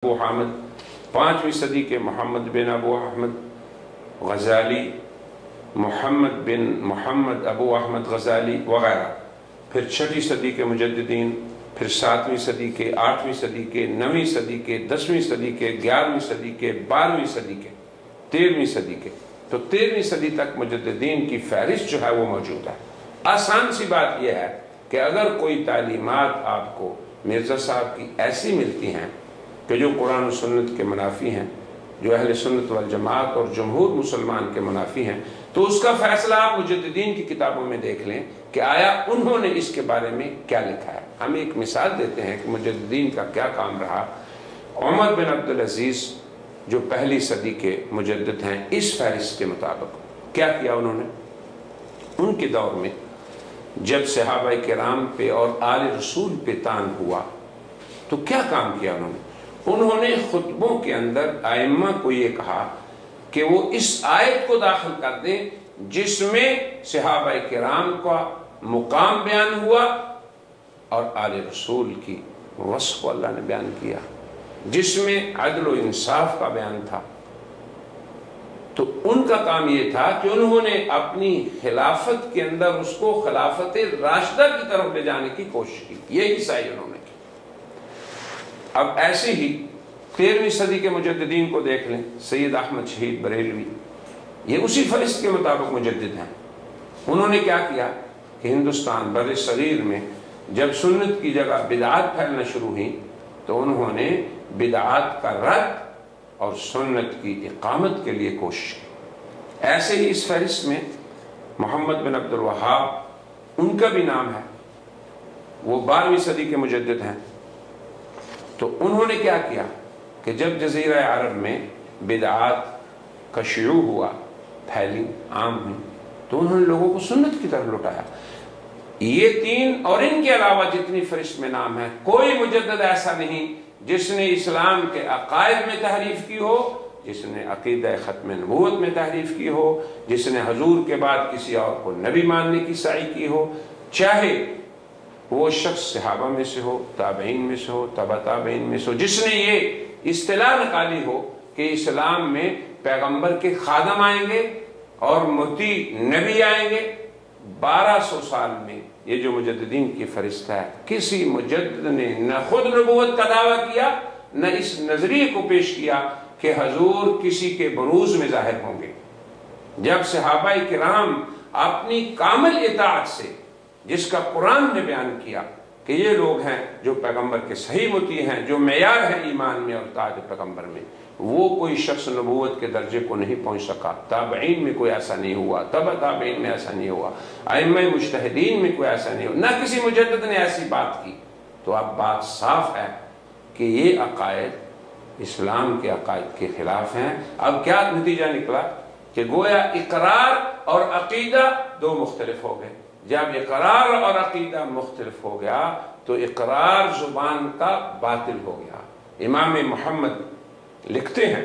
ابو حامد 5ویں صدی کے محمد بن ابو احمد غزالی، محمد بن محمد ابو احمد غزالی وغیرہ، پھر 6ویں صدی کے مجددین، پھر 7ویں صدی کے، 8ویں صدی کے، 9ویں صدی کے، 10ویں صدی کے، 11ویں صدی کے، 12ویں صدی کے، 13ویں صدی کے، تو 13ویں صدی تک مجددین کی فہرست جو ہے وہ موجود ہے۔ آسان سی بات یہ ہے کہ اگر کوئی تعلیمات آپ کو مرزا صاحب کی ایسی ملتی ہیں کہ جو قرآن و سنت کے منافی ہیں، جو اہل سنت والجماعت اور جمہور مسلمان کے منافی ہیں، تو اس کا فیصلہ آپ مجددین کی کتابوں میں دیکھ لیں کہ آیا انہوں نے اس کے بارے میں کیا لکھا ہے۔ ہم ایک مثال دیتے ہیں کہ مجددین کا کیا کام رہا۔ عمر بن عبدالعزیز جو 1 صدی کے مجدد ہیں، اس فہرست کے مطابق کیا کیا انہوں نے؟ ان کے دور میں جب صحابہ کرام پہ اور آل رسول پہ تان ہوا تو کیا کام کیا انہوں نے خطبوں کے اندر ائمہ کو یہ کہا کہ وہ اس آیت کو داخل کر دیں جس میں صحابہ کرام کا مقام بیان ہوا اور آل رسول کی وصف کو اللہ نے بیان کیا، جس میں عدل و انصاف کا بیان تھا۔ تو ان کا کام یہ تھا کہ انہوں نے اپنی خلافت کے اندر اس کو خلافت راشدہ کی طرف لے جانے کی کوشش کی، یہی صحیح انہوں نے کی۔ اب ایسے ہی 13ویں صدی کے مجددین کو دیکھ لیں، سید احمد شہید بریلوی، یہ اسی فہرست کے مطابق مجدد ہیں۔ انہوں نے کیا کیا کہ ہندوستان بر صغیر میں جب سنت کی جگہ بدعات پھیلنا شروع ہوئی تو انہوں نے بدعات کا رد اور سنت کی اقامت کے لیے کوشش کی۔ ایسے ہی اس فہرست میں محمد بن عبد الوہاب، ان کا بھی نام ہے، وہ 12ویں صدی کے مجدد ہیں۔ تو انہوں نے کیا کیا کہ جب جزیرہ عرب میں بدعات کا شیوع ہوا، پھیلی، عام ہوئی، تو انہوں نے لوگوں کو سنت کی طرف لٹایا۔ یہ 3 اور ان کے علاوہ جتنی فہرست میں نام ہے، کوئی مجدد ایسا نہیں جس نے اسلام کے عقائد میں تحریف کی ہو، جس نے عقیدہ ختم نبوت میں تحریف کی ہو، جس نے حضور کے بعد کسی اور کو نبی ماننے کی سعی کی ہو، چاہے وہ شخص صحابہ میں سے ہو، تابعین میں سے ہو، تبع تابعین میں سے ہو، جس نے یہ اصطلاح نکالی ہو کہ اسلام میں پیغمبر کے خادم آئیں گے اور مطیع نبی آئیں گے۔ 1200 سال میں یہ جو مجددین کی فہرست ہے، کسی مجدد نے نہ خود نبوت کا دعویٰ کیا، نہ اس نظریے کو پیش کیا کہ حضور کسی کے بروز میں ظاہر ہوں گے۔ جب صحابہ کرام اپنی کامل اطاعت سے، جس کا قرآن نے بیان کیا کہ یہ لوگ ہیں جو پیغمبر کے صحیح مطیع ہیں، جو معیار ہے ایمان میں اور اطاعت پیغمبر میں، وہ کوئی شخص نبوت کے درجے کو نہیں پہنچ سکا۔ تابعین میں کوئی ایسا نہیں ہوا، تبع تابعین میں ایسا نہیں ہوا، ائمہ مجتہدین میں کوئی ایسا نہیں ہوا، نہ کسی مجدد نے ایسی بات کی۔ تو اب بات صاف ہے کہ یہ عقائد اسلام کے عقائد کے خلاف ہیں۔ اب کیا نتیجہ نکلا کہ گویا اقرار اور عقیدہ 2 مختلف ہو گئے۔ جب اقرار اور عقیدہ مختلف ہو گیا تو اقرار زبان کا باطل ہو گیا۔ امام محمد لکھتے ہیں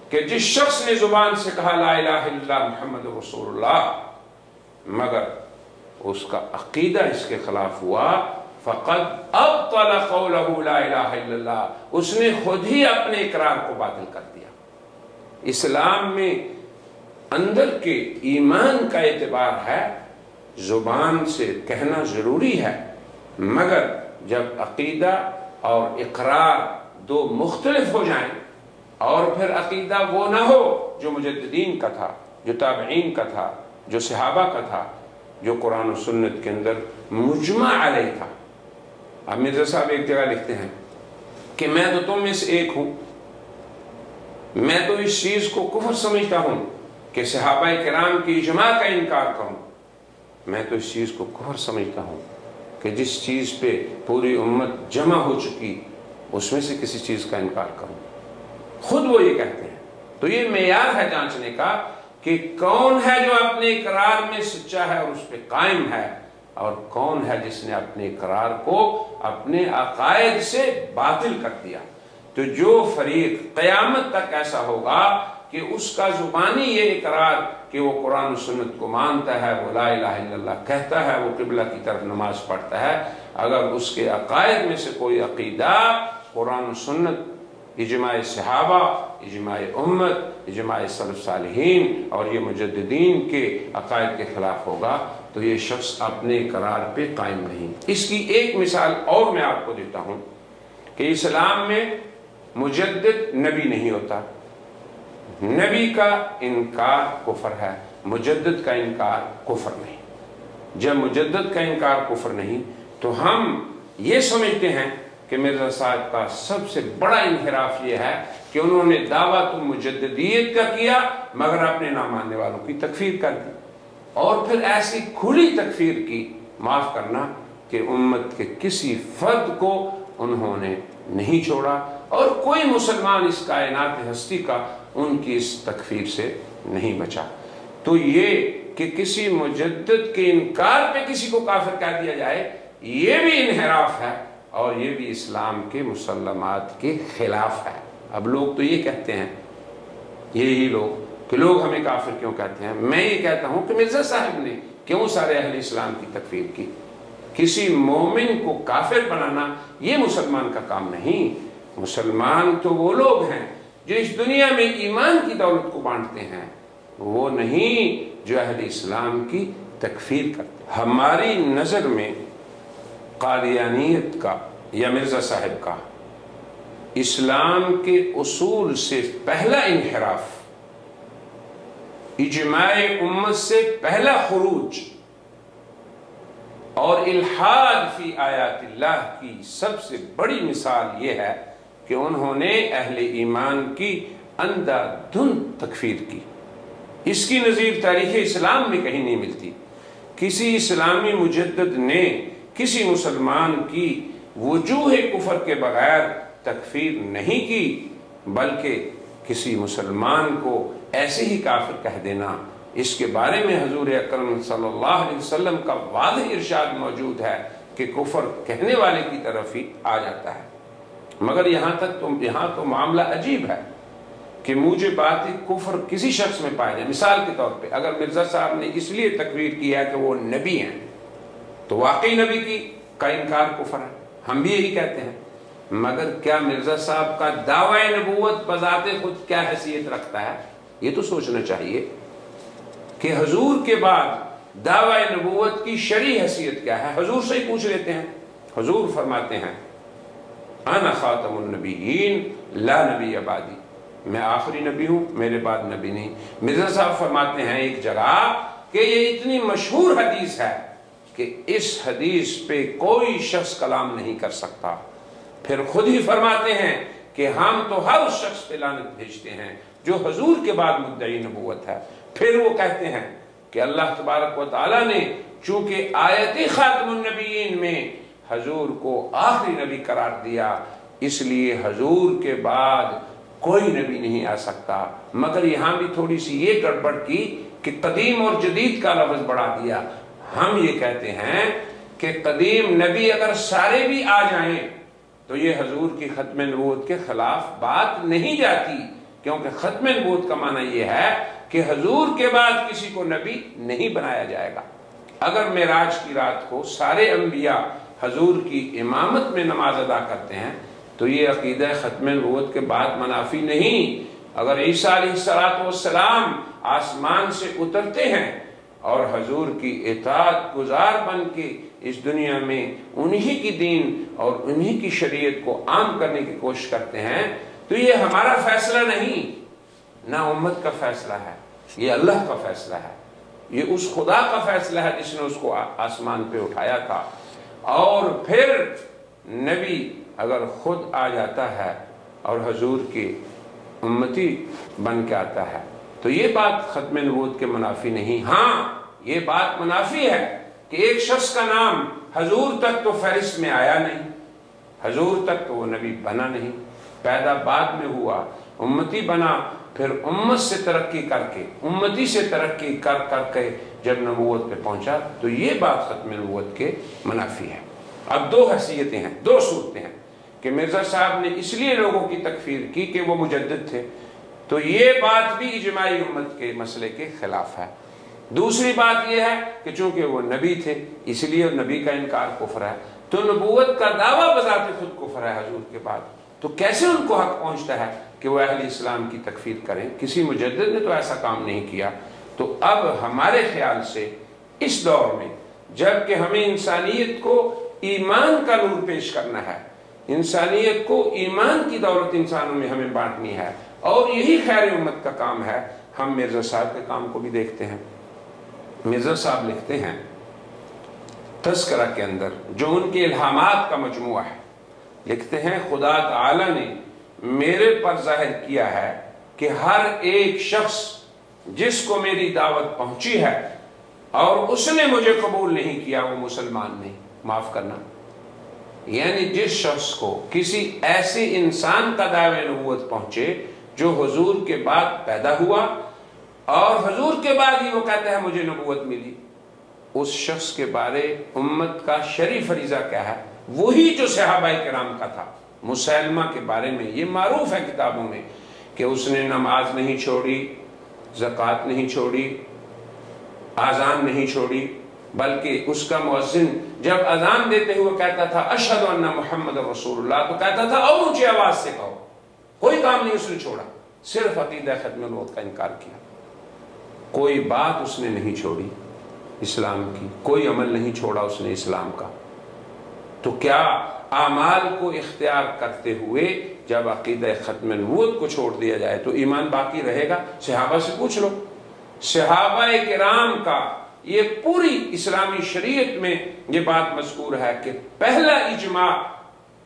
کہ جس شخص نے زبان سے کہا لا الہ الا اللہ محمد رسول اللہ، مگر اس کا عقیدہ اس کے خلاف ہوا، فقد ابطل قولہ لا الہ الا اللہ، اس نے خود ہی اپنے اقرار کو باطل کر دیا۔ اسلام میں اندر کے ایمان کا اعتبار ہے، زبان سے کہنا ضروری ہے، مگر جب عقیدہ اور اقرار 2 مختلف ہو جائیں اور پھر عقیدہ وہ نہ ہو جو مجددین کا تھا، جو تابعین کا تھا، جو صحابہ کا تھا، جو قرآن و سنت کے اندر مجمع علیہ تھا۔ اب مرزا صاحب ایک جگہ لکھتے ہیں کہ میں تو تم میں سے ایک ہوں، میں تو اس چیز کو کفر سمجھتا ہوں کہ صحابہ کرام کی اجماع کا انکار کروں، میں تو اس چیز کو کفر سمجھتا ہوں کہ جس چیز پہ پوری امت جمع ہو چکی اس میں سے کسی چیز کا انکار کروں۔ خود وہ یہ کہتے ہیں۔ تو یہ معیار ہے جانچنے کا کہ کون ہے جو اپنے اقرار میں سچا ہے اور اس پہ قائم ہے، اور کون ہے جس نے اپنے اقرار کو اپنے عقائد سے باطل کر دیا۔ تو جو فریق قیامت تک ایسا ہوگا کہ اس کا زبانی یہ اقرار کہ وہ قرآن و سنت کو مانتا ہے، وہ لا الہ الا اللہ کہتا ہے، وہ قبلہ کی طرف نماز پڑھتا ہے، اگر اس کے عقائد میں سے کوئی عقیدہ قرآن و سنت اجماع صحابہ، اجماع امت، اجماع سلف صالحین اور یہ مجددین کے عقائد کے خلاف ہوگا تو یہ شخص اپنے قرار پہ قائم نہیں۔ اس کی ایک مثال اور میں آپ کو دیتا ہوں کہ اسلام میں مجدد نبی نہیں ہوتا، نبی کا انکار کفر ہے، مجدد کا انکار کفر نہیں۔ جب مجدد کا انکار کفر نہیں تو ہم یہ سمجھتے ہیں کہ مرزا صاحب کا سب سے بڑا انحراف یہ ہے کہ انہوں نے دعویٰ تو مجددیت کا کیا مگر اپنے نہ ماننے والوں کی تکفیر کر دی، اور پھر ایسی کھلی تکفیر کی، معاف کرنا، کہ امت کے کسی فرد کو انہوں نے نہیں چھوڑا اور کوئی مسلمان اس کائنات ہستی کا ان کی اس تکفیر سے نہیں بچا۔ تو یہ کہ کسی مجدد کے انکار پہ کسی کو کافر کہہ دیا جائے، یہ بھی انحراف ہے اور یہ بھی اسلام کے مسلمات کے خلاف ہے۔ اب لوگ تو یہ کہتے ہیں، یہی لوگ، کہ لوگ ہمیں کافر کیوں کہتے ہیں۔ میں یہ کہتا ہوں کہ مرزا صاحب نے کیوں سارے اہل اسلام کی تکفیر کی؟ کسی مومن کو کافر بنانا یہ مسلمان کا کام نہیں۔ مسلمان تو وہ لوگ ہیں جو اس دنیا میں ایمان کی دولت کو بانٹتے ہیں، وہ نہیں جو اہل اسلام کی تکفیر کرتے۔ ہماری نظر میں قادیانیت کا یا مرزا صاحب کا اسلام کے اصول سے پہلا انحراف، اجماع امت سے پہلا خروج اور الحاد فی آیات اللہ کی سب سے بڑی مثال یہ ہے کہ انہوں نے اہل ایمان کی اندھا دھند تکفیر کی۔ اس کی نظیر تاریخ اسلام میں کہیں نہیں ملتی۔ کسی اسلامی مجدد نے کسی مسلمان کی وجوہ کفر کے بغیر تکفیر نہیں کی، بلکہ کسی مسلمان کو ایسے ہی کافر کہہ دینا، اس کے بارے میں حضور اکرم صلی اللہ علیہ وسلم کا واضح ارشاد موجود ہے کہ کفر کہنے والے کی طرف ہی آ جاتا ہے۔ مگر یہاں تو معاملہ عجیب ہے کہ موجبات کفر کسی شخص میں پائے جائیں۔ مثال کے طور پہ اگر مرزا صاحب نے اس لیے تکفیر کیا کہ وہ نبی ہیں تو واقعی نبی کا انکار کفر ہے، ہم بھی یہی کہتے ہیں۔ مگر کیا مرزا صاحب کا دعوی نبوت بذات خود کیا حیثیت رکھتا ہے؟ یہ تو سوچنا چاہیے کہ حضور کے بعد دعوی نبوت کی شرعی حیثیت کیا ہے۔ حضور سے ہی پوچھ لیتے ہیں۔ حضور فرماتے ہیں انا خاتم النبیین لا نبی بعدی، میں آخری نبی ہوں، میرے بعد نبی نہیں۔ مرزا صاحب فرماتے ہیں ایک جگہ کہ یہ اتنی مشہور حدیث ہے کہ اس حدیث پہ کوئی شخص کلام نہیں کر سکتا۔ پھر خود ہی فرماتے ہیں کہ ہم تو ہر اس شخص پہ لعنت بھیجتے ہیں جو حضور کے بعد مدعی نبوت ہے۔ پھر وہ کہتے ہیں کہ اللہ تبارک و تعالیٰ نے چونکہ آیت خاتم النبیین میں حضور کو آخری نبی قرار دیا، اس لیے حضور کے بعد کوئی نبی نہیں آ سکتا۔ مگر یہاں بھی تھوڑی سی یہ گڑبڑ کی کہ قدیم اور جدید کا لفظ بڑھا دیا۔ ہم یہ کہتے ہیں کہ قدیم نبی اگر سارے بھی آ جائیں تو یہ حضور کی ختم نبوت کے خلاف بات نہیں جاتی، کیونکہ ختم نبوت کا معنی یہ ہے کہ حضور کے بعد کسی کو نبی نہیں بنایا جائے گا۔ اگر معراج کی رات کو سارے انبیاء حضور کی امامت میں نماز ادا کرتے ہیں تو یہ عقیدہ ختم نبوت کے بعد منافی نہیں۔ اگر عیسیٰ علیہ السلام آسمان سے اترتے ہیں اور حضور کی اطاعت گزار بن کے اس دنیا میں انہی کی دین اور انہی کی شریعت کو عام کرنے کی کوشش کرتے ہیں تو یہ ہمارا فیصلہ نہیں، نہ امت کا فیصلہ ہے، یہ اللہ کا فیصلہ ہے، یہ اس خدا کا فیصلہ ہے جس نے اس کو آسمان پہ اٹھایا تھا۔ اور پھر نبی اگر خود آ جاتا ہے اور حضور کی امتی بن کے آتا ہے تو یہ بات ختم نبوت کے منافی نہیں۔ ہاں یہ بات منافی ہے کہ ایک شخص کا نام حضور تک تو فہرست میں آیا نہیں، حضور تک تو وہ نبی بنا نہیں، پیدا بعد میں ہوا، امتی بنا، پھر امت سے ترقی کر کے، امتی سے ترقی کر کے جب نبوت پہ پہنچا تو یہ بات ختم نبوت کے منافی ہے۔ اب دو حیثیتیں ہیں، دو صورتیں ہیں کہ مرزا صاحب نے اس لیے لوگوں کی تکفیر کی کہ وہ مجدد تھے، تو یہ بات بھی اجماعی امت کے مسئلے کے خلاف ہے۔ دوسری بات یہ ہے کہ چونکہ وہ نبی تھے اس لیے نبی کا انکار کفر ہے، تو نبوت کا دعویٰ بذات خود کفر ہے حضور کے بعد۔ تو کیسے ان کو حق پہنچتا ہے کہ وہ اہل اسلام کی تکفیر کریں؟ کسی مجدد نے تو ایسا کام نہیں کیا۔ تو اب ہمارے خیال سے اس دور میں جب کہ ہمیں انسانیت کو ایمان کا نور پیش کرنا ہے، انسانیت کو ایمان کی دولت انسانوں میں ہمیں بانٹنی ہے، اور یہی خیر امت کا کام ہے، ہم مرزا صاحب کے کام کو بھی دیکھتے ہیں۔ مرزا صاحب لکھتے ہیں تذکرہ کے اندر، جو ان کے الہامات کا مجموعہ ہے، لکھتے ہیں خدا تعالی نے میرے پر ظاہر کیا ہے کہ ہر ایک شخص جس کو میری دعوت پہنچی ہے اور اس نے مجھے قبول نہیں کیا وہ مسلمان نہیں۔ معاف کرنا، یعنی جس شخص کو کسی ایسے انسان کا دعوی نبوت پہنچے جو حضور کے بعد پیدا ہوا اور حضور کے بعد ہی وہ کہتا ہے مجھے نبوت ملی، اس شخص کے بارے امت کا شرعی فریضہ کیا ہے؟ وہی جو صحابہ کرام کا تھا۔ مسلمہ کے بارے میں یہ معروف ہے کتابوں میں کہ اس نے نماز نہیں چھوڑی، زکوٰۃ نہیں چھوڑی، اذان نہیں چھوڑی، بلکہ اس کا مؤذن جب اذان دیتے ہوئے کہتا تھا اشہد ان محمد رسول اللہ، تو کہتا تھا اور اونچی آواز سے کہو۔ کوئی کام نہیں اس نے چھوڑا، صرف عقیدہ ختم نبوت کا انکار کیا۔ کوئی بات اس نے نہیں چھوڑی اسلام کی، کوئی عمل نہیں چھوڑا اس نے اسلام کا۔ تو کیا اعمال کو اختیار کرتے ہوئے جب عقیدہ ختم نبوت کو چھوڑ دیا جائے تو ایمان باقی رہے گا؟ صحابہ سے پوچھ لو، صحابہ کرام کا یہ پوری اسلامی شریعت میں یہ بات مذکور ہے کہ پہلا اجماع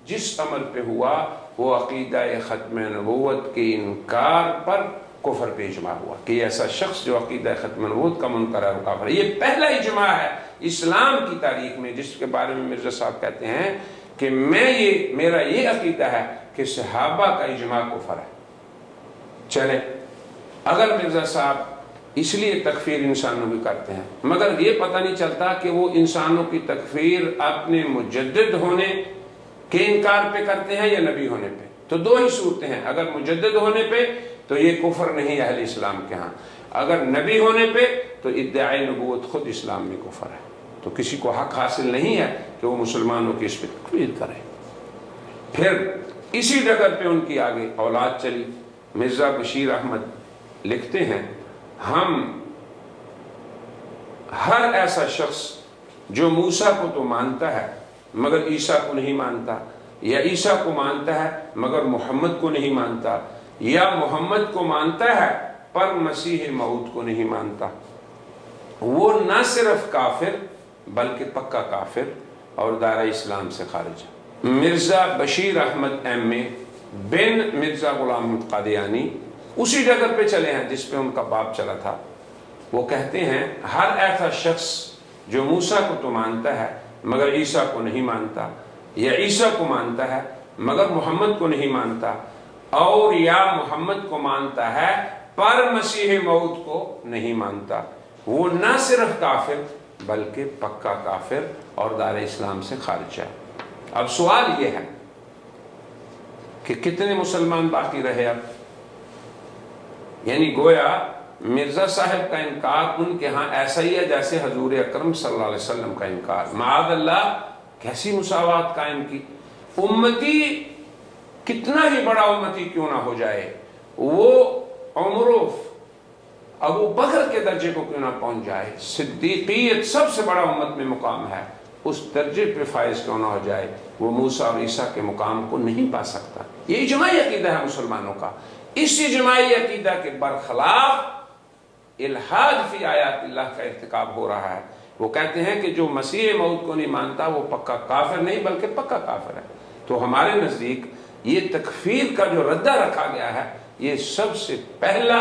جس عمل پہ ہوا وہ عقیدہ ختم نبوت کے انکار پر کفر پہ اجماع ہوا کہ ایسا شخص جو عقیدہ ختم نبوت کا منکر ہے وہ کافر ہے۔ یہ پہلا اجماع ہے اسلام کی تاریخ میں جس کے بارے میں مرزا صاحب کہتے ہیں کہ میرا یہ عقیدہ ہے کہ صحابہ کا اجماع کفر ہے۔ چلے، اگر مرزا صاحب اس لیے تکفیر انسانوں کی کرتے ہیں مگر یہ پتہ نہیں چلتا کہ وہ انسانوں کی تکفیر اپنے مجدد ہونے کے انکار پہ کرتے ہیں یا نبی ہونے پہ، تو دو ہی صورتیں ہیں۔ اگر مجدد ہونے پہ تو یہ کفر نہیں اہل اسلام کے ہاں، اگر نبی ہونے پہ تو ادعاء نبوت خود اسلام میں کفر ہے۔ تو کسی کو حق حاصل نہیں ہے کہ وہ مسلمانوں کی اس پہ تکفیر کرے۔ پھر اسی ڈگر پہ ان کی آگے اولاد چلی۔ مرزا بشیر احمد لکھتے ہیں ہم ہر ایسا شخص جو موسیٰ کو تو مانتا ہے مگر عیسیٰ کو نہیں مانتا، یا عیسیٰ کو مانتا ہے مگر محمد کو نہیں مانتا، یا محمد کو مانتا ہے پر مسیح موعود کو نہیں مانتا، وہ نہ صرف کافر بلکہ پکا کافر اور دائرہ اسلام سے خارج ہے۔ مرزا بشیر احمد ایم اے بن مرزا غلام احمد قادیانی اسی ڈگر پہ چلے ہیں جس پہ ان کا باب چلا تھا۔ وہ کہتے ہیں ہر ایسا شخص جو موسیٰ کو تو مانتا ہے مگر عیسیٰ کو نہیں مانتا، یا عیسیٰ کو مانتا ہے مگر محمد کو نہیں مانتا، اور یا محمد کو مانتا ہے پر مسیح موعود کو نہیں مانتا، وہ نہ صرف کافر بلکہ پکا کافر اور دائرہ اسلام سے خارج ہے۔ اب سوال یہ ہے کہ کتنے مسلمان باقی رہے اب؟ یعنی گویا مرزا صاحب کا انکار ان کے ہاں ایسا ہی ہے جیسے حضور اکرم صلی اللہ علیہ وسلم کا انکار۔ معاذ اللہ، کیسی مساوات قائم کی! امتی کتنا ہی بڑا امتی کیوں نہ ہو جائے، وہ عمر ابو بکر کے درجے کو کیوں نہ پہنچ جائے، صدیقیت سب سے بڑا امت میں مقام ہے، اس درجے پہ فائز کیوں نہ ہو جائے، وہ موسیٰ اور عیسیٰ کے مقام کو نہیں پا سکتا۔ یہ اجماعی عقیدہ ہے مسلمانوں کا۔ اس اجماعی عقیدہ کے برخلاف الحاد فی آیات اللہ کا ارتکاب ہو رہا ہے۔ وہ کہتے ہیں کہ جو مسیح موعود کو نہیں مانتا وہ پکا کافر نہیں بلکہ پکا کافر ہے۔ تو ہمارے نزدیک یہ تکفیر کا جو ردہ رکھا گیا ہے یہ سب سے پہلا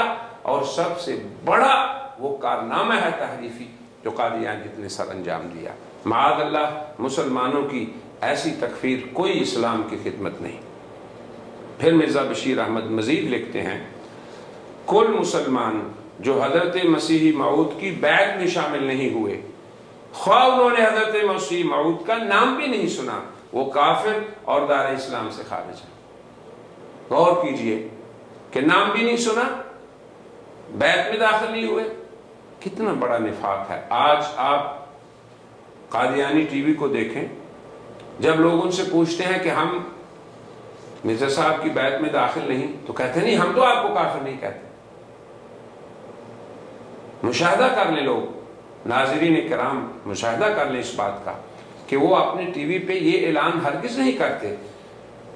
اور سب سے بڑا وہ کارنامہ ہے تحریفی جو قادیانیت نے سر انجام دیا۔ معاذ اللہ، مسلمانوں کی ایسی تکفیر کوئی اسلام کی خدمت نہیں۔ پھر مرزا بشیر احمد مزید لکھتے ہیں کل مسلمان جو حضرت مسیح موعود کی بیعت میں شامل نہیں ہوئے، خواہ انہوں نے حضرت مسیح موعود کا نام بھی نہیں سنا، وہ کافر اور دائرہ اسلام سے خارج ہے۔ غور کیجئے کہ نام بھی نہیں سنا، بیعت میں داخل نہیں ہوئے، کتنا بڑا نفاق ہے۔ آج آپ قادیانی ٹی وی کو دیکھیں، جب لوگ ان سے پوچھتے ہیں کہ ہم مرزا صاحب کی بیعت میں داخل نہیں تو کہتے نہیں ہم تو آپ کو کافر نہیں کہتے. مشاہدہ کر لیں لوگ، ناظرین کرام مشاہدہ کر لیں اس بات کا کہ وہ اپنے ٹی وی پہ یہ اعلان ہرگز نہیں کرتے.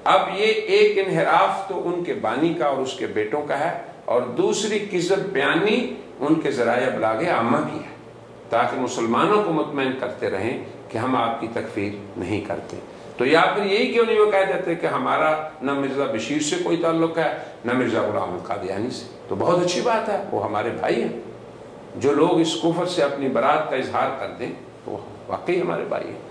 اب یہ ایک انحراف تو ان کے بانی کا اور اس کے بیٹوں کا ہے، اور دوسری کذب بیانی ان کے ذرائع ابلاغ عامہ کی ہے، تاکہ مسلمانوں کو مطمئن کرتے رہیں کہ ہم آپ کی تکفیر نہیں کرتے. تو یا پھر یہی کیوں نہیں وہ کہہ دیتے کہ ہمارا نہ مرزا بشیر سے کوئی تعلق ہے نہ مرزا غلام احمد قادیانی سے. تو بہت اچھی بات ہے، وہ ہمارے بھائی ہیں. جو لوگ اس کفر سے اپنی برات کا اظہار کر دیں تو واقعی ہمارے بھائی ہیں.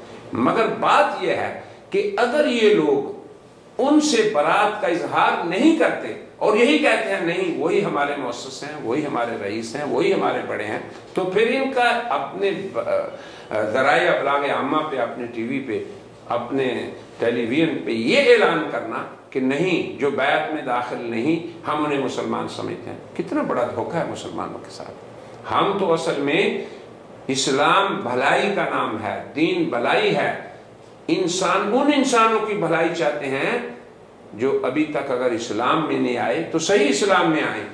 مگر بات یہ ہے کہ اگر یہ لوگ ان سے برات کا اظہار نہیں کرتے اور یہی کہتے ہیں نہیں وہی ہمارے مؤسس ہیں، وہی ہمارے رئیس ہیں، وہی ہمارے بڑے ہیں، تو پھر ان کا اپنے ذرائع ابلاغ عامہ پہ، اپنے ٹی وی پہ، اپنے ٹیلی ویژن پہ یہ اعلان کرنا کہ نہیں جو بیعت میں داخل نہیں ہم انہیں مسلمان سمجھتے ہیں، کتنا بڑا دھوکہ ہے مسلمانوں کے ساتھ. ہم تو اصل میں اسلام بھلائی کا نام ہے، دین بھلائی ہے. ان انسانوں کی بھلائی چاہتے ہیں جو ابھی تک اگر اسلام میں نہیں آئے تو صحیح اسلام میں آئے.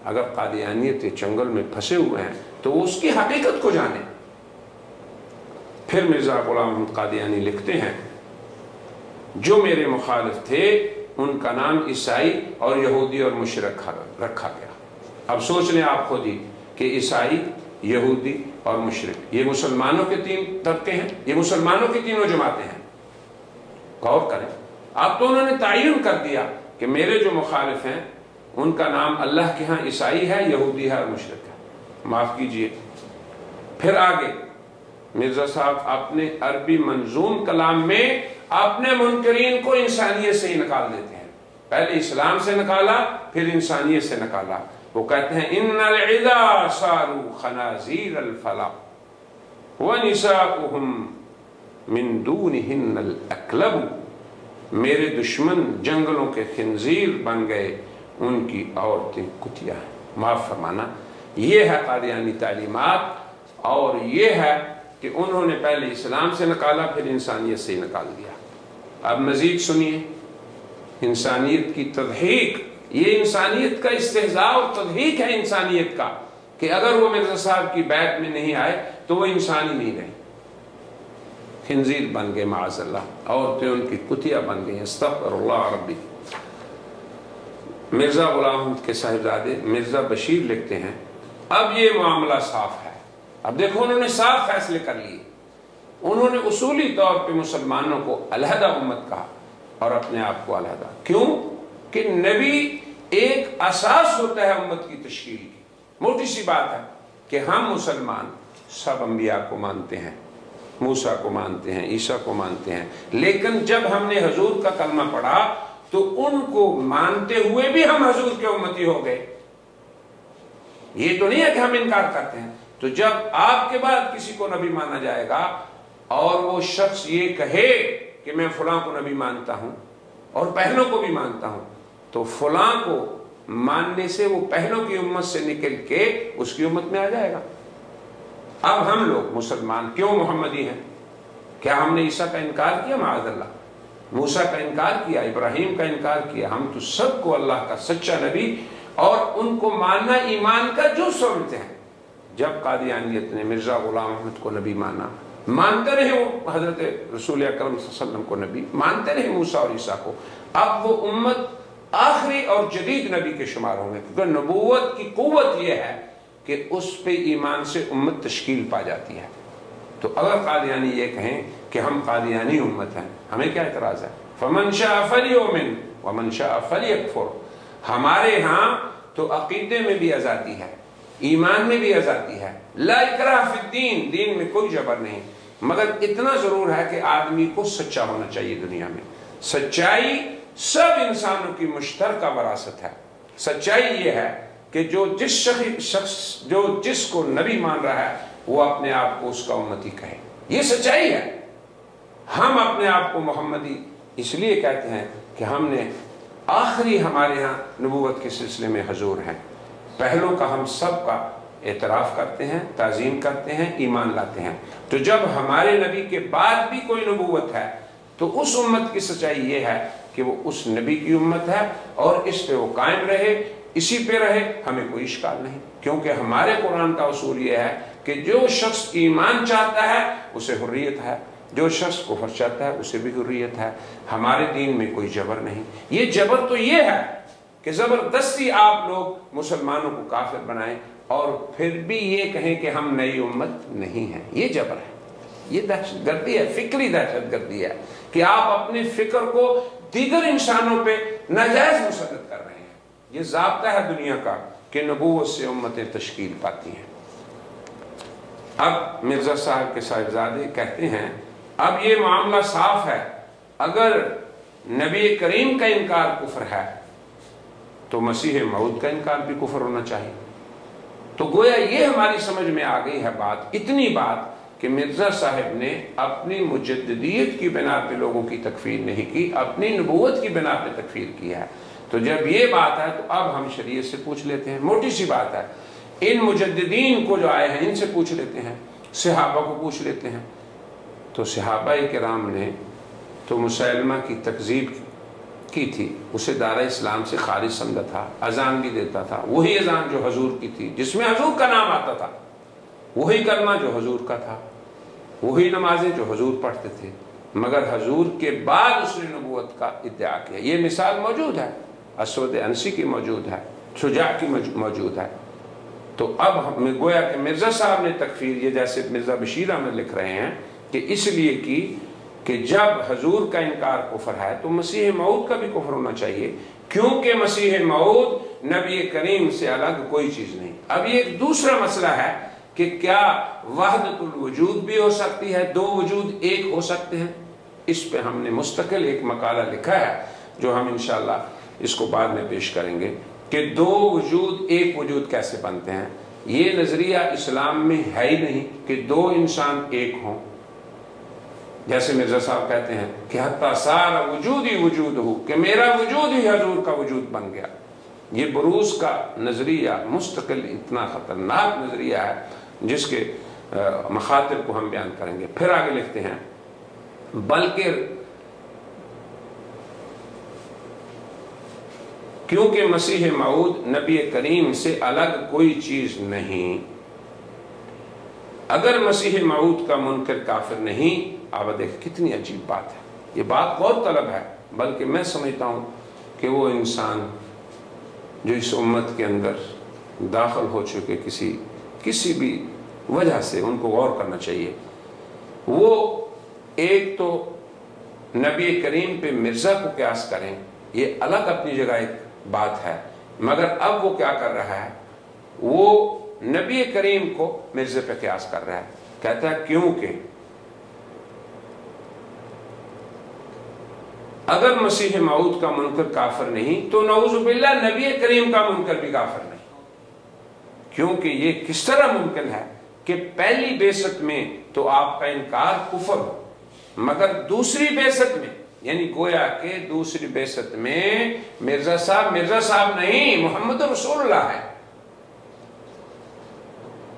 اگر قادیانیت چنگل میں پھنسے ہوئے ہیں تو وہ اس کی حقیقت کو جانیں. پھر مرزا غلام احمد قادیانی لکھتے ہیں جو میرے مخالف تھے ان کا نام عیسائی اور یہودی اور مشرک رکھا گیا. اب سوچ لیں آپ خود ہی کہ عیسائی، یہودی اور مشرک یہ مسلمانوں کے 3 طبقے ہیں، یہ مسلمانوں کی 3 جماعتیں ہیں. غور کریں. اب تو انہوں نے تعین کر دیا کہ میرے جو مخالف ہیں ان کا نام اللہ کے ہاں عیسائی ہے، یہودی ہے اور مشرک ہے. معاف کیجئے. پھر آگے مرزا صاحب اپنے عربی منظوم کلام میں اپنے منکرین کو انسانیت سے ہی نکال دیتے ہیں. پہلے اسلام سے نکالا پھر انسانیت سے نکالا. وہ کہتے ہیں ان العدا صاروا خنازیر الفلا ونساؤہم من دونہن الاکلب. میرے دشمن جنگلوں کے خنزیر بن گئے، ان کی عورتیں کتیا ہیں. معاف فرمانا. یہ ہے قادیانی تعلیمات، اور یہ ہے کہ انہوں نے پہلے اسلام سے نکالا پھر انسانیت سے ہی نکال دیا. اب مزید سنیے. انسانیت کی تضحیک، یہ انسانیت کا استہزاء اور تضحیک ہے انسانیت کا کہ اگر وہ مرزا صاحب کی بیعت میں نہیں آئے تو وہ انسان ہی نہیں رہے، خنزیر بن گئے معاذ اللہ، عورتیں ان کی کتیا بن گئی. استغفر اللہ ربی. مرزا غلام احمد کے صاحبزادے مرزا بشیر لکھتے ہیں اب یہ معاملہ صاف ہے. اب دیکھو انہوں نے صاف فیصلے کر لیے. انہوں نے اصولی طور پہ مسلمانوں کو علیحدہ امت کہا اور اپنے آپ کو علیحدہ. کیوں؟ کہ نبی ایک اساس ہوتا ہے امت کی تشکیل کی. موٹی سی بات ہے کہ ہم مسلمان سب انبیاء کو مانتے ہیں، موسیٰ کو مانتے ہیں، عیسیٰ کو مانتے ہیں، لیکن جب ہم نے حضور کا کلمہ پڑھا تو ان کو مانتے ہوئے بھی ہم حضور کے امتی ہو گئے. یہ تو نہیں ہے کہ ہم انکار کرتے ہیں. تو جب آپ کے بعد کسی کو نبی مانا جائے گا اور وہ شخص یہ کہے کہ میں فلاں کو نبی مانتا ہوں اور پہلوں کو بھی مانتا ہوں، تو فلاں کو ماننے سے وہ پہلوں کی امت سے نکل کے اس کی امت میں آ جائے گا. اب ہم لوگ مسلمان کیوں محمدی ہیں؟ کیا ہم نے عیسیٰ کا انکار کیا؟ معاذ اللہ. موسیٰ کا انکار کیا، ابراہیم کا انکار کیا؟ ہم تو سب کو اللہ کا سچا نبی اور ان کو ماننا ایمان کا جز سمجھتے ہیں. جب قادیانیت نے مرزا غلام احمد کو نبی مانا، مانتے رہے وہ حضرت رسول اکرم صلی اللہ علیہ وسلم کو نبی، مانتے رہے موسیٰ اور عیسیٰ کو. اب وہ امت آخری اور جدید نبی کے شمار ہوں گے، کیونکہ نبوت کی قوت یہ ہے کہ اس پہ ایمان سے امت تشکیل پا جاتی ہے. تو اگر قادیانی یہ کہیں کہ ہم قادیانی امت ہیں، ہمیں کیا اعتراض ہے؟ فمن شاء فلیؤمن ومن شاء فلیکفر. ہمارے ہاں تو عقیدے میں بھی آزادی ہے، ایمان میں بھی آزادی ہے. لا اکراہ فی الدین، دین میں کوئی جبر نہیں، مگر اتنا ضرور ہے کہ آدمی کو سچا ہونا چاہیے. دنیا میں سچائی سب انسانوں کی مشترکہ وراثت ہے. سچائی یہ ہے کہ جو جس کو نبی مان رہا ہے وہ اپنے آپ کو اس کا امتی کہے. یہ سچائی ہے. ہم اپنے آپ کو محمدی اس لیے کہتے ہیں کہ ہم نے آخری ہمارے ہاں نبوت کے سلسلے میں حضور ہیں. پہلوں کا ہم سب کا اعتراف کرتے ہیں، تعظیم کرتے ہیں، ایمان لاتے ہیں. تو جب ہمارے نبی کے بعد بھی کوئی نبوت ہے تو اس امت کی سچائی یہ ہے کہ وہ اس نبی کی امت ہے اور اس پہ وہ قائم رہے، اسی پہ رہے، ہمیں کوئی اشکال نہیں، کیونکہ ہمارے قرآن کا اصول یہ ہے کہ جو شخص ایمان چاہتا ہے اسے حریت ہے، جو شخص کفر چاہتا ہے اسے بھی حریت ہے۔ ہمارے دین میں کوئی جبر نہیں۔ یہ جبر تو یہ ہے کہ زبردستی آپ لوگ مسلمانوں کو کافر بنائیں اور پھر بھی یہ کہیں کہ ہم نئی امت نہیں ہیں، یہ جبر ہے، یہ دہشت گردی ہے، فکری دہشت گردی ہے کہ آپ اپنے فکر کو دیگر انسانوں پہ ناجائز مسلط کر رہے ہیں۔ یہ ضابطہ ہے دنیا کا کہ نبوت سے امتیں تشکیل پاتی ہیں۔ اب مرزا صاحب کے صاحبزادے کہتے ہیں اب یہ معاملہ صاف ہے، اگر نبی کریم کا انکار کفر ہے تو مسیح موعود کا انکار بھی کفر ہونا چاہیے۔ تو گویا یہ ہماری سمجھ میں آ گئی ہے بات، اتنی بات کہ مرزا صاحب نے اپنی مجددیت کی بنا پہ لوگوں کی تکفیر نہیں کی، اپنی نبوت کی بنا پہ تکفیر کی ہے۔ تو جب یہ بات ہے تو اب ہم شریعت سے پوچھ لیتے ہیں، موٹی سی بات ہے، ان مجددین کو جو آئے ہیں ان سے پوچھ لیتے ہیں، صحابہ کو پوچھ لیتے ہیں۔ تو صحابہ کرام نے تو مسلمہ کی تکذیب کی تھی، اسے دار اسلام سے خارج سمجھا تھا، اذان بھی دیتا تھا، وہی اذان جو حضور کی تھی، جس میں حضور کا نام آتا تھا، وہی کلمہ جو حضور کا تھا، وہی نمازیں جو حضور پڑھتے تھے، مگر حضور کے بعد اس نے نبوت کا ادعا کیا۔ یہ مثال موجود ہے، اسود انسی کی موجود ہے، شجاع کی موجود ہے۔ تو اب ہمیں گویا کہ مرزا صاحب نے تکفیر، یہ جیسے مرزا بشیر احمد لکھ رہے ہیں کہ اس لیے کی کہ جب حضور کا انکار کفر ہے تو مسیح موعود کا بھی کفر ہونا چاہیے، کیونکہ مسیح موعود نبی کریم سے الگ کوئی چیز نہیں۔ اب یہ ایک دوسرا مسئلہ ہے کہ کیا وحدت الوجود بھی ہو سکتی ہے، دو وجود ایک ہو سکتے ہیں؟ اس پہ ہم نے مستقل ایک مقالہ لکھا ہے جو ہم انشاءاللہ اس کو بعد میں پیش کریں گے کہ دو وجود ایک وجود کیسے بنتے ہیں۔ یہ نظریہ اسلام میں ہے ہی نہیں کہ دو انسان ایک ہوں، جیسے مرزا صاحب کہتے ہیں کہ حتی سارا وجودی وجود ہو، کہ میرا وجود ہی حضور کا وجود بن گیا۔ یہ بروز کا نظریہ مستقل اتنا خطرناک نظریہ ہے جس کے مخاطر کو ہم بیان کریں گے۔ پھر آگے لکھتے ہیں بلکہ کیونکہ مسیح موعود نبی کریم سے الگ کوئی چیز نہیں، اگر مسیح موعود کا منکر کافر نہیں۔ آپ دیکھ کتنی عجیب بات ہے، یہ بات غور طلب ہے، بلکہ میں سمجھتا ہوں کہ وہ انسان جو اس امت کے اندر داخل ہو چکے کسی بھی وجہ سے، ان کو غور کرنا چاہیے۔ وہ ایک تو نبی کریم پہ مرزا کو قیاس کریں، یہ الگ اپنی جگہ ایک بات ہے، مگر اب وہ کیا کر رہا ہے، وہ نبی کریم کو مرزا پہ قیاس کر رہا ہے۔ کہتا ہے کیونکہ اگر مسیح موعود کا منکر کافر نہیں تو نعوذ باللہ نبی کریم کا منکر بھی کافر نہیں، کیونکہ یہ کس طرح ممکن ہے کہ پہلی بعثت میں تو آپ کا انکار کفر ہو، مگر دوسری بعثت میں، یعنی گویا کہ دوسری بعثت میں مرزا صاحب نہیں، محمد رسول اللہ ہے،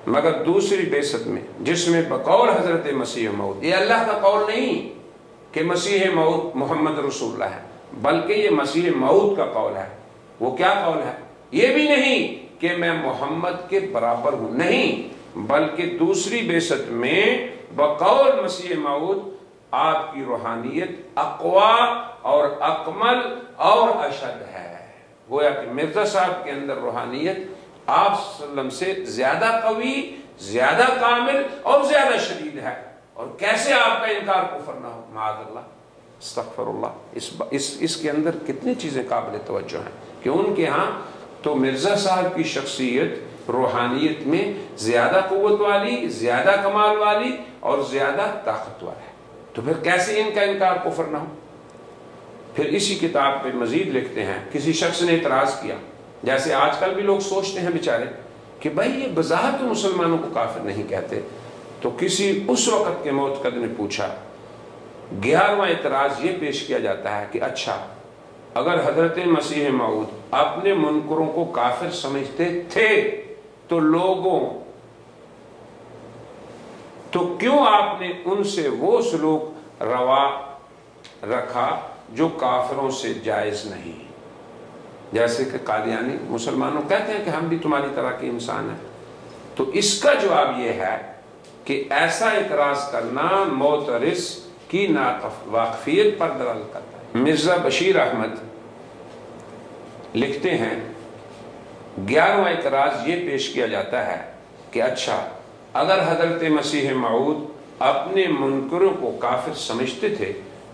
مگر دوسری بعثت میں جس میں بقول حضرت مسیح موعود، یہ اللہ کا قول نہیں کہ مسیح موعود محمد رسول اللہ ہے، بلکہ یہ مسیح موعود کا قول ہے۔ وہ کیا قول ہے؟ یہ بھی نہیں کہ میں محمد کے برابر ہوں، نہیں، بلکہ دوسری بعثت میں بقول مسیح موعود آپ کی روحانیت اقوا اور اکمل اور اشد ہے۔ گویا کہ مرزا صاحب کے اندر روحانیت آپ صلی اللہ علیہ وسلم سے زیادہ قوی، زیادہ کامل اور زیادہ شدید ہے، اور کیسے آپ کا انکار کفر نہ ہو؟ معاذ اللہ، استغفر اللہ۔ اس کے اندر کتنی چیزیں قابل توجہ ہیں کہ ان کے ہاں تو مرزا صاحب کی شخصیت روحانیت میں زیادہ قوت والی، زیادہ کمال والی اور زیادہ طاقتور ہے، تو پھر کیسے ان کا انکار کفر نہ ہو؟ پھر اسی کتاب پہ مزید لکھتے ہیں، کسی شخص نے اعتراض کیا، جیسے آج کل بھی لوگ سوچتے ہیں بیچارے کہ بھائی یہ بظاہر تو مسلمانوں کو کافر نہیں کہتے، تو کسی اس وقت کے معتقد نے پوچھا، 11واں اعتراض یہ پیش کیا جاتا ہے کہ اچھا اگر حضرت مسیح موعود اپنے منکروں کو کافر سمجھتے تھے تو لوگوں تو کیوں آپ نے ان سے وہ سلوک روا رکھا جو کافروں سے جائز نہیں، جیسے کہ قادیانی مسلمانوں کہتے ہیں کہ ہم بھی تمہاری طرح کے انسان ہیں، تو اس کا جواب یہ ہے کہ ایسا اعتراض کرنا معترض کی ناواقفیت پر دلالت کرتا ہے۔ مرزا بشیر احمد لکھتے ہیں 11واں اعتراض یہ پیش کیا جاتا ہے کہ اچھا اگر حضرت مسیح موعود اپنے منکروں کو کافر سمجھتے تھے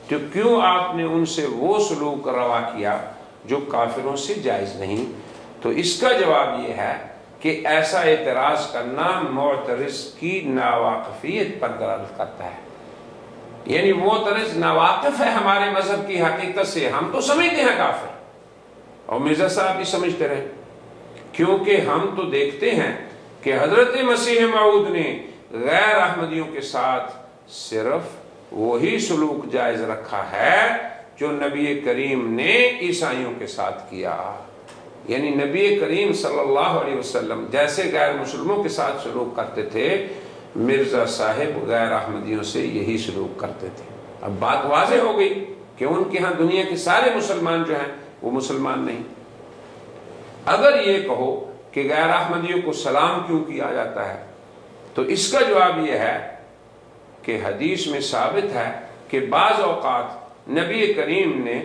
تو کیوں آپ نے ان سے وہ سلوک روا کیا جو کافروں سے جائز نہیں؟ تو اس کا جواب یہ ہے کہ ایسا اعتراض کرنا معترض کی ناواقفیت پر دلالت کرتا ہے، یعنی معترض ناواقف ہے ہمارے مذہب کی حقیقت سے، ہم تو سمجھتے ہیں کافر، اور مرزا صاحب بھی سمجھتے رہے، کیونکہ ہم تو دیکھتے ہیں کہ حضرت مسیح موعود نے غیر احمدیوں کے ساتھ صرف وہی سلوک جائز رکھا ہے جو نبی کریم نے عیسائیوں کے ساتھ کیا، یعنی نبی کریم صلی اللہ علیہ وسلم جیسے غیر مسلموں کے ساتھ سلوک کرتے تھے، مرزا صاحب غیر احمدیوں سے یہی سلوک کرتے تھے۔ اب بات واضح ہو گئی کہ ان کے ہاں دنیا کے سارے مسلمان جو ہیں وہ مسلمان نہیں۔ اگر یہ کہو کہ غیر احمدیوں کو سلام کیوں کیا جاتا ہے، تو اس کا جواب یہ ہے کہ حدیث میں ثابت ہے کہ بعض اوقات نبی کریم نے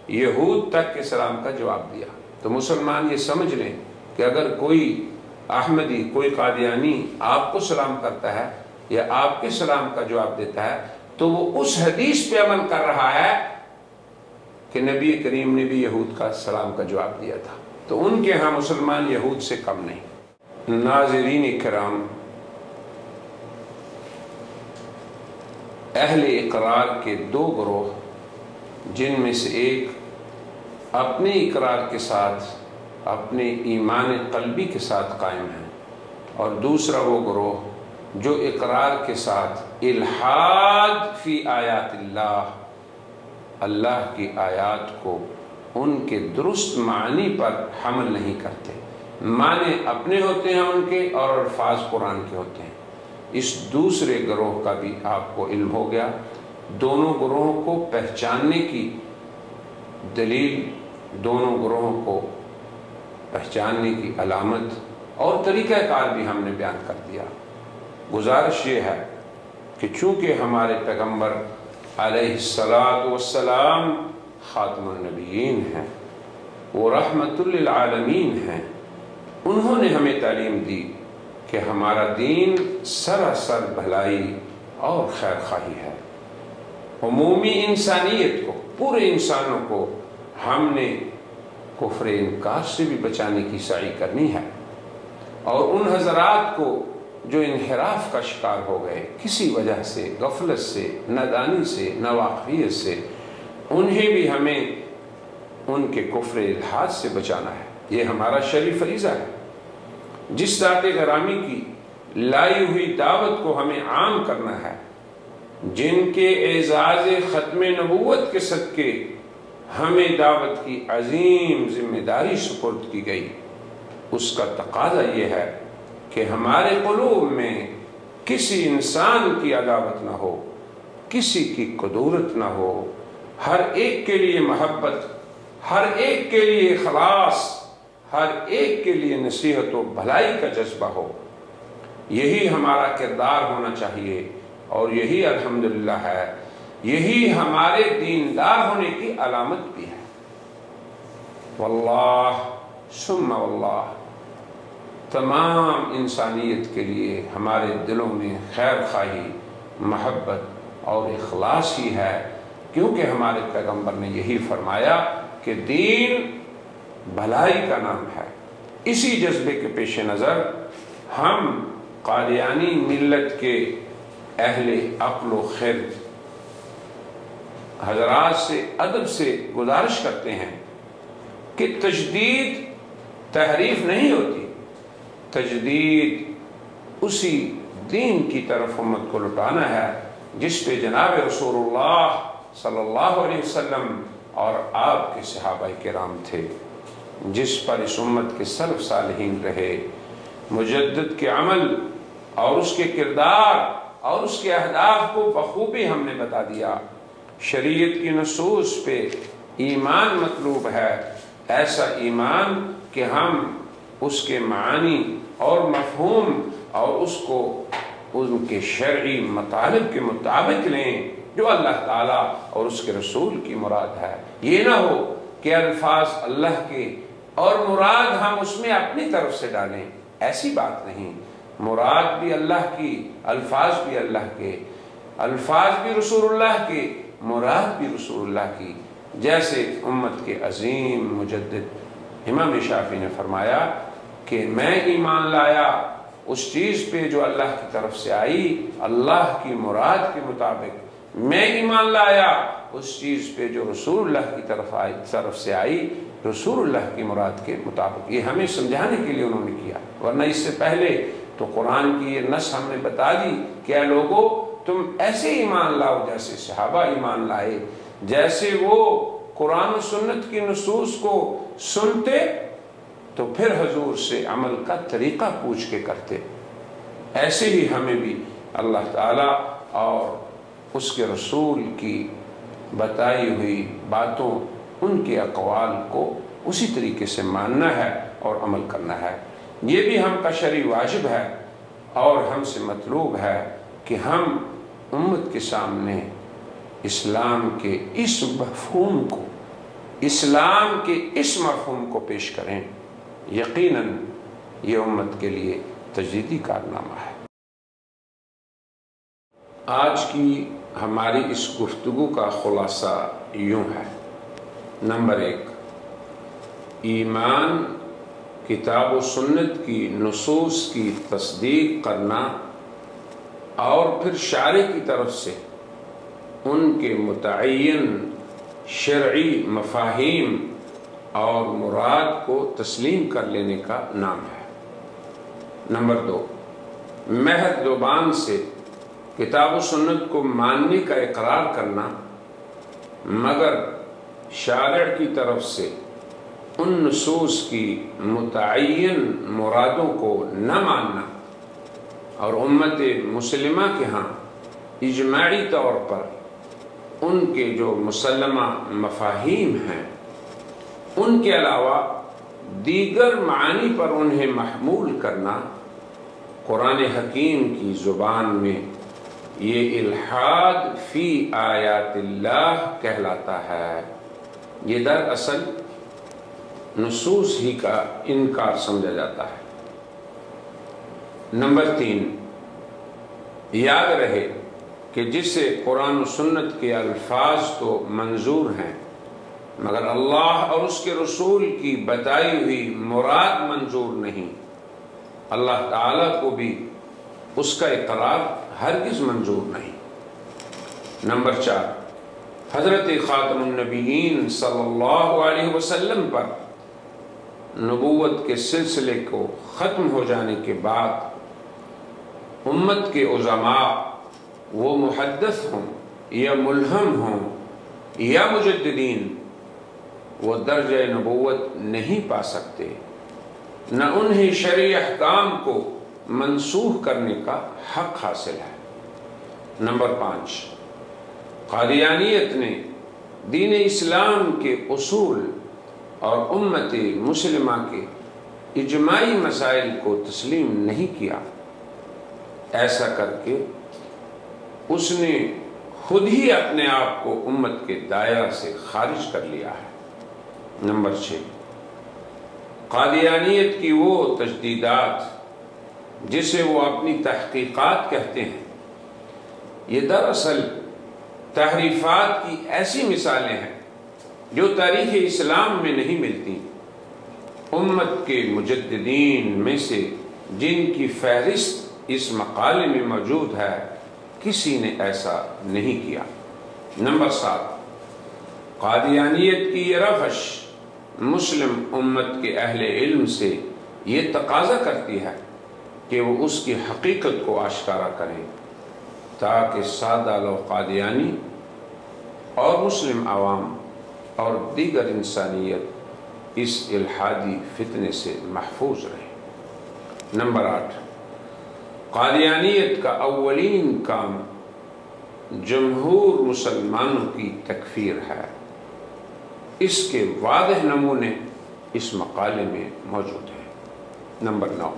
یہود تک کے سلام کا جواب دیا، تو مسلمان یہ سمجھ لیں کہ اگر کوئی احمدی، کوئی قادیانی آپ کو سلام کرتا ہے یا آپ کے سلام کا جواب دیتا ہے تو وہ اس حدیث پہ عمل کر رہا ہے کہ نبی کریم نے بھی یہود کا سلام کا جواب دیا تھا، تو ان کے ہاں مسلمان یہود سے کم نہیں۔ ناظرین کرام، اہل اقرار کے دو گروہ، جن میں سے ایک اپنے اقرار کے ساتھ اپنے ایمان قلبی کے ساتھ قائم ہیں، اور دوسرا وہ گروہ جو اقرار کے ساتھ الحاد فی آیات اللہ، اللہ کی آیات کو ان کے درست معنی پر حمل نہیں کرتے، معنی اپنے ہوتے ہیں ان کے اور الفاظ قرآن کے ہوتے ہیں۔ اس دوسرے گروہ کا بھی آپ کو علم ہو گیا۔ دونوں گروہوں کو پہچاننے کی دلیل، دونوں گروہوں کو پہچاننے کی علامت اور طریقہ کار بھی ہم نے بیان کر دیا۔ گزارش یہ ہے کہ چونکہ ہمارے پیغمبر علیہ السلام خاتم النبیین ہیں، وہ رحمت للعالمین ہیں، انہوں نے ہمیں تعلیم دی کہ ہمارا دین سراسر بھلائی اور خیر خواہی ہے۔ عمومی انسانیت کو، پورے انسانوں کو ہم نے کفر انکار سے بھی بچانے کی سعی کرنی ہے، اور ان حضرات کو جو انحراف کا شکار ہو گئے کسی وجہ سے، غفلت سے، نادانی سے، ناواقفیت سے، انہیں بھی ہمیں ان کے کفر الحاد سے بچانا ہے۔ یہ ہمارا شرعی فریضہ ہے۔ جس ذات گرامی کی لائی ہوئی دعوت کو ہمیں عام کرنا ہے، جن کے اعزاز ختم نبوت کے صدقے ہمیں دعوت کی عظیم ذمہ داری سپرد کی گئی، اس کا تقاضا یہ ہے کہ ہمارے قلوب میں کسی انسان کی عداوت نہ ہو، کسی کی قدورت نہ ہو، ہر ایک کے لیے محبت، ہر ایک کے لیے اخلاص، ہر ایک کے لیے نصیحت و بھلائی کا جذبہ ہو۔ یہی ہمارا کردار ہونا چاہیے، اور یہی الحمدللہ ہے، یہی ہمارے دیندار ہونے کی علامت بھی ہے۔ واللہ ثم واللہ، تمام انسانیت کے لیے ہمارے دلوں میں خیر خواہی، محبت اور اخلاص ہی ہے، کیونکہ ہمارے پیغمبر نے یہی فرمایا کہ دین بھلائی کا نام ہے۔ اسی جذبے کے پیش نظر ہم قادیانی ملت کے اہل عقل و خرد حضرات سے ادب سے گزارش کرتے ہیں کہ تجدید تحریف نہیں ہوتی، تجدید اسی دین کی طرف امت کو لٹانا ہے جس پہ جناب رسول اللہ صلی اللہ علیہ وسلم اور آپ کے صحابہ کرام تھے، جس پر اس امت کے سلف صالحین رہے۔ مجدد کے عمل اور اس کے کردار اور اس کے اہداف کو بخوبی ہم نے بتا دیا، شریعت کی نصوص پہ ایمان مطلوب ہے، ایسا ایمان کہ ہم اس کے معنی اور مفہوم اور اس کو ان کے شرعی مطالب کے مطابق لیں جو اللہ تعالیٰ اور اس کے رسول کی مراد ہے۔ یہ نہ ہو کہ الفاظ اللہ کے اور مراد ہم اس میں اپنی طرف سے ڈالیں، ایسی بات نہیں۔ مراد بھی اللہ کی، الفاظ بھی اللہ کے، الفاظ بھی رسول اللہ کے، مراد بھی رسول اللہ کی۔ جیسے امت کے عظیم مجدد امام شافعی نے فرمایا کہ میں ایمان لایا اس چیز پہ جو اللہ کی طرف سے آئی اللہ کی مراد کے مطابق، میں ایمان لایا اس چیز پہ جو رسول اللہ کی طرف سے آئی رسول اللہ کی مراد کے مطابق۔ یہ ہمیں سمجھانے کے لیے انہوں نے کیا، ورنہ اس سے پہلے تو قرآن کی یہ نص ہم نے بتا دی کہ اے لوگو تم ایسے ایمان لاؤ جیسے صحابہ ایمان لائے، جیسے وہ قرآن و سنت کی نصوص کو سنتے تو پھر حضور سے عمل کا طریقہ پوچھ کے کرتے، ایسے ہی ہمیں بھی اللہ تعالیٰ اور اس کے رسول کی بتائی ہوئی باتوں، ان کے اقوال کو اسی طریقے سے ماننا ہے اور عمل کرنا ہے۔ یہ بھی ہم کا شرعی واجب ہے اور ہم سے مطلوب ہے کہ ہم امت کے سامنے اسلام کے اس مفہوم کو، اسلام کے اس مفہوم کو پیش کریں۔ یقیناً یہ امت کے لیے تجدیدی کارنامہ ہے۔ آج کی ہماری اس گفتگو کا خلاصہ یوں ہے۔ نمبر 1، ایمان کتاب و سنت کی نصوص کی تصدیق کرنا اور پھر شارع کی طرف سے ان کے متعین شرعی مفاہیم اور مراد کو تسلیم کر لینے کا نام ہے۔ نمبر 2، محض زبان سے کتاب و سنت کو ماننے کا اقرار کرنا مگر شارع کی طرف سے ان نصوص کی متعین مرادوں کو نہ ماننا، اور امت مسلمہ کے ہاں اجماعی طور پر ان کے جو مسلمہ مفاہیم ہیں ان کے علاوہ دیگر معانی پر انہیں محمول کرنا، قرآن حکیم کی زبان میں یہ الحاد فی آیات اللہ کہلاتا ہے۔ یہ دراصل نصوص ہی کا انکار سمجھا جاتا ہے۔ نمبر 3، یاد رہے کہ جسے قرآن و سنت کے الفاظ تو منظور ہیں مگر اللہ اور اس کے رسول کی بتائی ہوئی مراد منظور نہیں، اللہ تعالیٰ کو بھی اس کا اقرار ہرگز منظور نہیں۔ نمبر 4، حضرت خاتم النبیین صلی اللہ علیہ وسلم پر نبوت کے سلسلے کو ختم ہو جانے کے بعد امت کے علماء، وہ محدث ہوں یا ملہم ہوں یا مجددین، وہ درجہ نبوت نہیں پا سکتے، نہ انہیں شرعی احکام کو منسوخ کرنے کا حق حاصل ہے۔ نمبر 5، قادیانیت نے دین اسلام کے اصول اور امت مسلمہ کے اجماعی مسائل کو تسلیم نہیں کیا۔ ایسا کر کے اس نے خود ہی اپنے آپ کو امت کے دائرہ سے خارج کر لیا ہے۔ نمبر 6، قادیانیت کی وہ تجدیدات جسے وہ اپنی تحقیقات کہتے ہیں، یہ دراصل تحریفات کی ایسی مثالیں ہیں جو تاریخ اسلام میں نہیں ملتی۔ امت کے مجددین میں سے جن کی فہرست اس مقالے میں موجود ہے کسی نے ایسا نہیں کیا۔ نمبر 7، قادیانیت کی یہ روش مسلم امت کے اہل علم سے یہ تقاضا کرتی ہے کہ وہ اس کی حقیقت کو آشکارا کریں تاکہ سادہ لو قادیانی اور مسلم عوام اور دیگر انسانیت اس الحادی فتنے سے محفوظ رہے۔ نمبر 8، قادیانیت کا اولین کام جمہور مسلمانوں کی تکفیر ہے۔ اس کے واضح نمونے اس مقالے میں موجود ہیں۔ نمبر 9،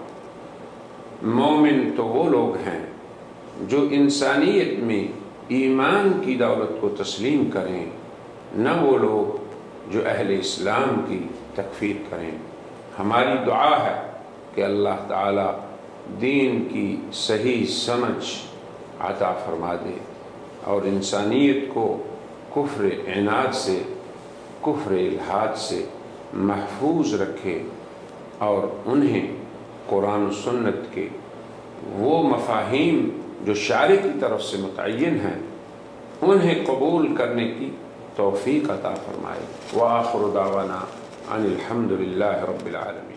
مومن تو وہ لوگ ہیں جو انسانیت میں ایمان کی دولت کو تسلیم کریں، نہ وہ لوگ جو اہل اسلام کی تکفیر کریں۔ ہماری دعا ہے کہ اللہ تعالی دین کی صحیح سمجھ عطا فرما دے اور انسانیت کو کفر عناد سے، کفر الحاد سے محفوظ رکھے اور انہیں قرآن و سنت کے وہ مفاہیم جو شارع کی طرف سے متعین ہیں انہیں قبول کرنے کی توفیق عطا فرمائے۔ وآخر دعوانا ان الحمد للہ رب العالمین۔